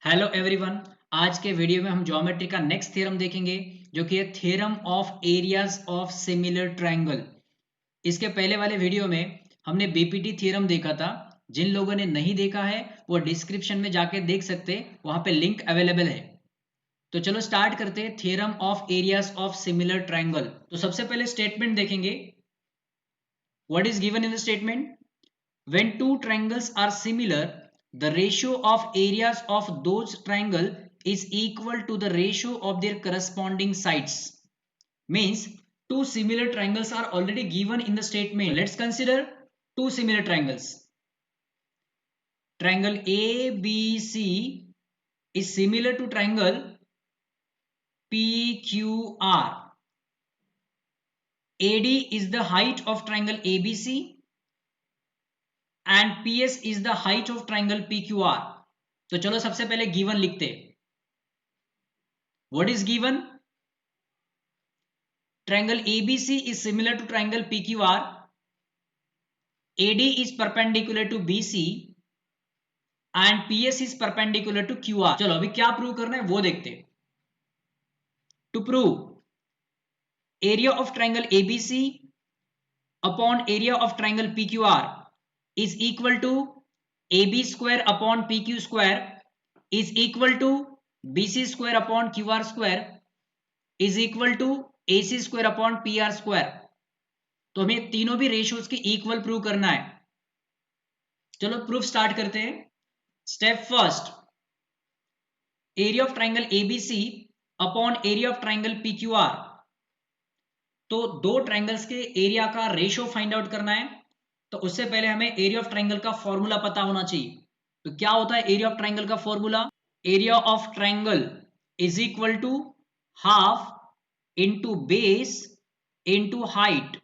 Hello everyone. आज के video में हम ज्योमेट्री का नेक्स्ट थ्योरम देखेंगे जो कि है theorem of areas of similar triangle. इसके पहले वाले वीडियो में हमने बीपीटी थ्योरम देखा था। जिन लोगों ने नहीं देखा है वो डिस्क्रिप्शन में जाके देख सकते, वहां पे लिंक अवेलेबल है। तो चलो स्टार्ट करते हैं theorem of areas of similar triangle. तो सबसे पहले स्टेटमेंट देखेंगे। What is given in the statement? When two triangles are similar, the ratio of areas of those triangle is equal to the ratio of their corresponding sides. Means two similar triangles are already given in the statement. Let's consider two similar triangles. Triangle ABC is similar to triangle PQR. AD is the height of triangle ABC and PS is the height of triangle PQR. तो चलो सबसे पहले given लिखते। What is given? Triangle ABC is similar to triangle PQR. AD is perpendicular to BC and PS is perpendicular to QR. चलो अभी क्या prove करना है वो देखते हैं। To prove area of triangle ABC upon area of triangle PQR is equal to AB square upon PQ square is equal to BC square upon QR square is equal to AC square upon PR square. तो हमें तीनों भी ratios की equal prove करना है। चलो proof start करते हैं। Step first, area of triangle ABC upon area of triangle PQR. तो दो ट्राइंगल्स के एरिया का रेशियो फाइंड आउट करना है। तो उससे पहले हमें एरिया ऑफ ट्राइंगल का फॉर्मूला पता होना चाहिए। तो क्या होता है एरिया ऑफ ट्राइंगल का formula? Area of triangle is equal to half into base into height.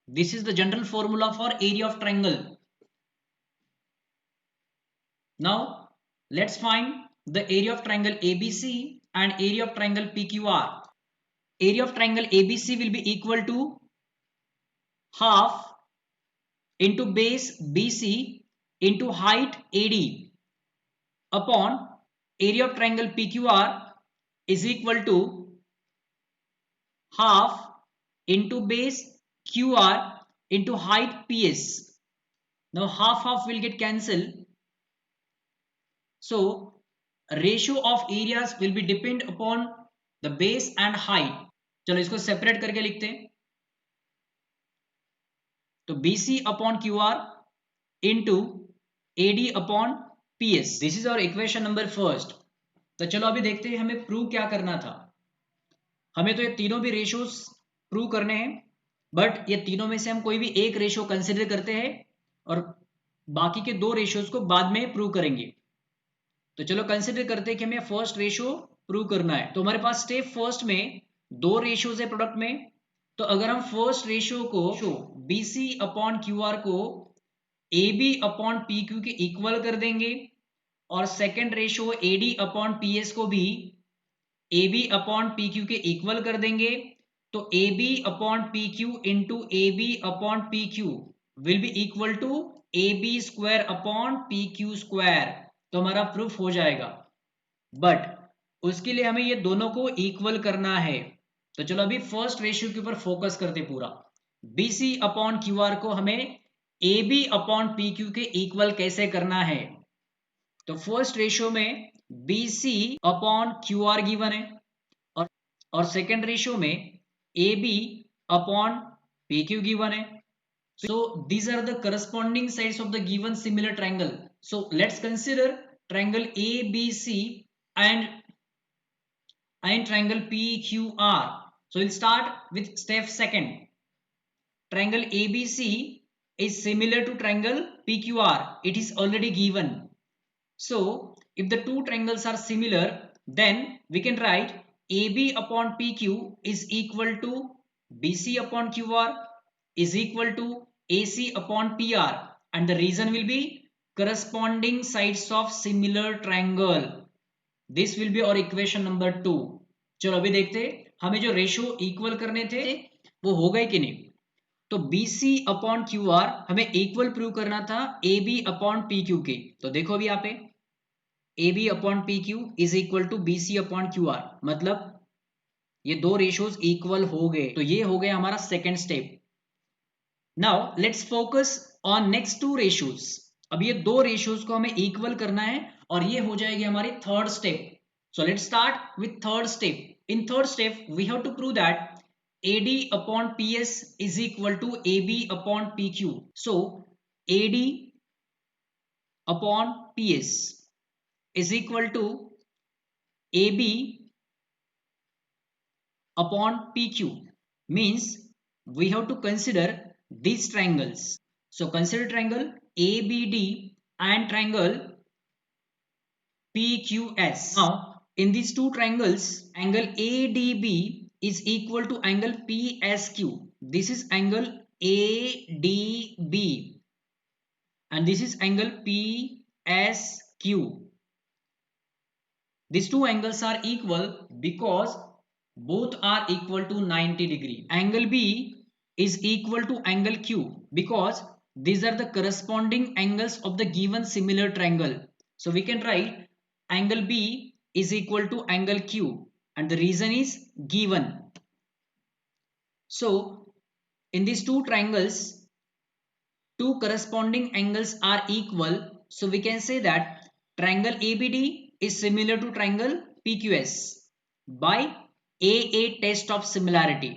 This is the general formula for area of triangle. Now let's find the area of triangle ABC and area of triangle PQR. Area of triangle ABC will be equal to half into base BC into height AD upon area of triangle PQR is equal to half into base QR into height PS. Now half will get cancelled. So ratio of areas will be depend upon the base and height. चलो इसको separate करके लिखते हैं। तो BC upon QR into AD upon PS। This is our equation number first. तो चलो अभी देखते हैं हमें प्रूव क्या करना था। हमें तो ये तीनों भी रेशियोज प्रूव करने हैं, बट ये तीनों में से हम कोई भी एक रेशियो कंसिडर करते हैं और बाकी के दो रेशियोज को बाद में प्रूव करेंगे। तो चलो कंसिडर करते हैं कि हमें फर्स्ट रेशियो प्रूव करना है। तो हमारे पास स्टेप फर्स्ट में दो रेशियोज है प्रोडक्ट में। तो अगर हम फर्स्ट रेशियो को BC अपॉन QR को AB अपॉन PQ के इक्वल कर देंगे और second ratio AD upon PS को भी AB अपॉन PQ के इक्वल कर देंगे, तो AB upon PQ into AB upon PQ will be equal to AB square upon PQ square. तो हमारा प्रूफ हो जाएगा, बट उसके लिए हमें ये दोनों को इक्वल करना है। तो चलो अभी फर्स्ट रेशियो के ऊपर फोकस करते पूरा। BC अपॉन QR को हमें AB अपॉन PQ के इक्वल कैसे करना है। तो फर्स्ट रेशियो में BC अपॉन QR गिवन है और सेकेंड रेशियो में AB अपॉन PQ गिवन है। So these are the corresponding sides of the given similar triangle. So let's consider triangle ABC and triangle PQR. So we'll start with step second. Triangle ABC is similar to triangle PQR. It is already given. So if the two triangles are similar, then we can write AB upon PQ is equal to BC upon QR is equal to AC upon PR, and the reason will be corresponding sides of similar triangle. This will be our equation number 2. चलो अभी देखते हमें जो ratio equal करने थे वो हो गए कि नहीं। तो BC अपॉन QR हमें इक्वल प्रूव करना था AB अपॉन PQ के। तो देखो अभी यहाँ पे AB upon PQ is equal to BC upon QR, मतलब ये दो रेशियोज इक्वल हो गए, तो ये हो गया हमारा second step. Now let's focus on next two ratios. अब ये दो रेशियोज को हमें इक्वल करना है और ये हो जाएगी हमारी third step. So let's start with third step. In third step we have to prove that AD upon PS is equal to AB upon PQ. So AD upon PS is equal to AB upon PQ, means we have to consider these triangles. So consider triangle ABD and triangle PQS. Now in these two triangles, angle ADB is equal to angle PSQ. This is angle ADB and this is angle PSQ. These two angles are equal because both are equal to 90 degree. Angle B is equal to angle Q because these are the corresponding angles of the given similar triangle. So we can write angle B is equal to angle Q and the reason is given. So in these two triangles, two corresponding angles are equal. So we can say that triangle ABD is similar to triangle PQS by AA test of similarity.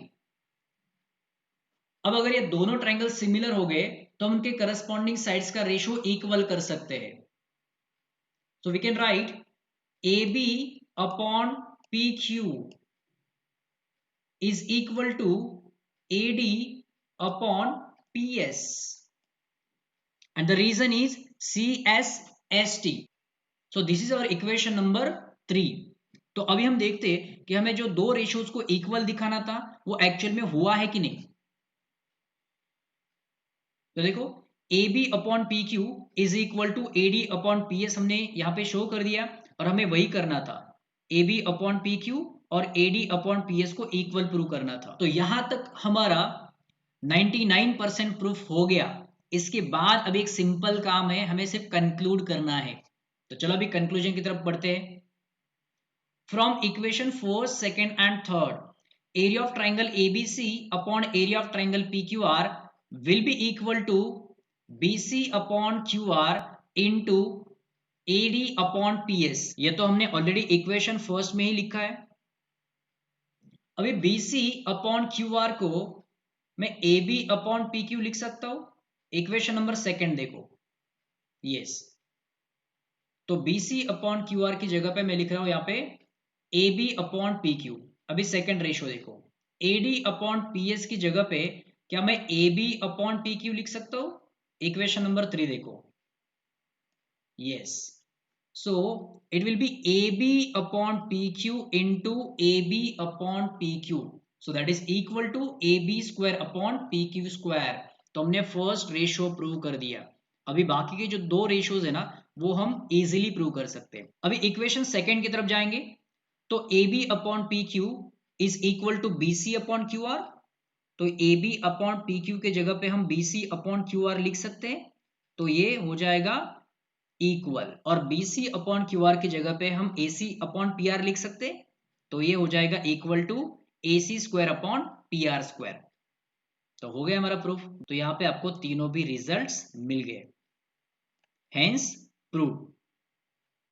अब अगर ये दोनों triangle similar हो गए तो हम उनके corresponding sides का रेशियो इक्वल कर सकते हैं। So we can write AB upon PQ is equal to AD upon PS and the reason is CSST. So this is our equation number 3. तो अभी हम देखते हैं कि हमें जो दो रेशियोज को इक्वल दिखाना था वो एक्चुअल में हुआ है कि नहीं। तो देखो AB upon PQ is equal to AD upon PS हमने यहाँ पे शो कर दिया और हमें वही करना था, AB अपॉन PQ और AD अपॉन PS को इक्वल प्रूव करना था। तो यहां तक हमारा 99% प्रूफ हो गया। इसके बाद अब एक सिंपल काम है, हमें सिर्फ कंक्लूड करना है। तो चलो अभी कंक्लूजन की तरफ बढ़ते हैं। From equation 4 second and third, area of triangle ABC upon area of triangle PQR will be equal to BC upon QR into AD upon PS। ये तो हमने ऑलरेडी इक्वेशन फर्स्ट में ही लिखा है। अभी BC upon QR को मैं AB upon PQ लिख सकता हूं। इक्वेशन नंबर सेकेंड देखो, यस तो BC upon QR की जगह पे मैं लिख रहा हूं यहाँ पे AB upon PQ। अभी सेकेंड रेशियो देखो, AD upon PS की जगह पे क्या मैं AB अपॉन PQ लिख सकता हूं? इक्वेशन नंबर 3 देखो, yes so it will be AB upon PQ into AB upon PQ, so that is equal to AB square upon PQ square. तो हमने फर्स्ट रेशियो प्रूव कर दिया। अभी बाकी के जो दो रेशियोज है ना वो हम इजीली प्रूव कर सकते हैं। अभी इक्वेशन सेकेंड की तरफ जाएंगे तो AB upon PQ is equal to BC upon QR। तो AB अपॉन PQ के जगह पे हम BC अपॉन QR लिख सकते हैं, तो ये हो जाएगा इक्वल, और BC अपॉन QR की जगह पे हम AC अपॉन PR लिख सकते हैं, तो ये हो जाएगा equal to AC square upon PR square. तो हो गया हमारा प्रूफ। तो यहाँ पे आपको तीनों भी रिजल्ट्स मिल गए, हेंस प्रूव।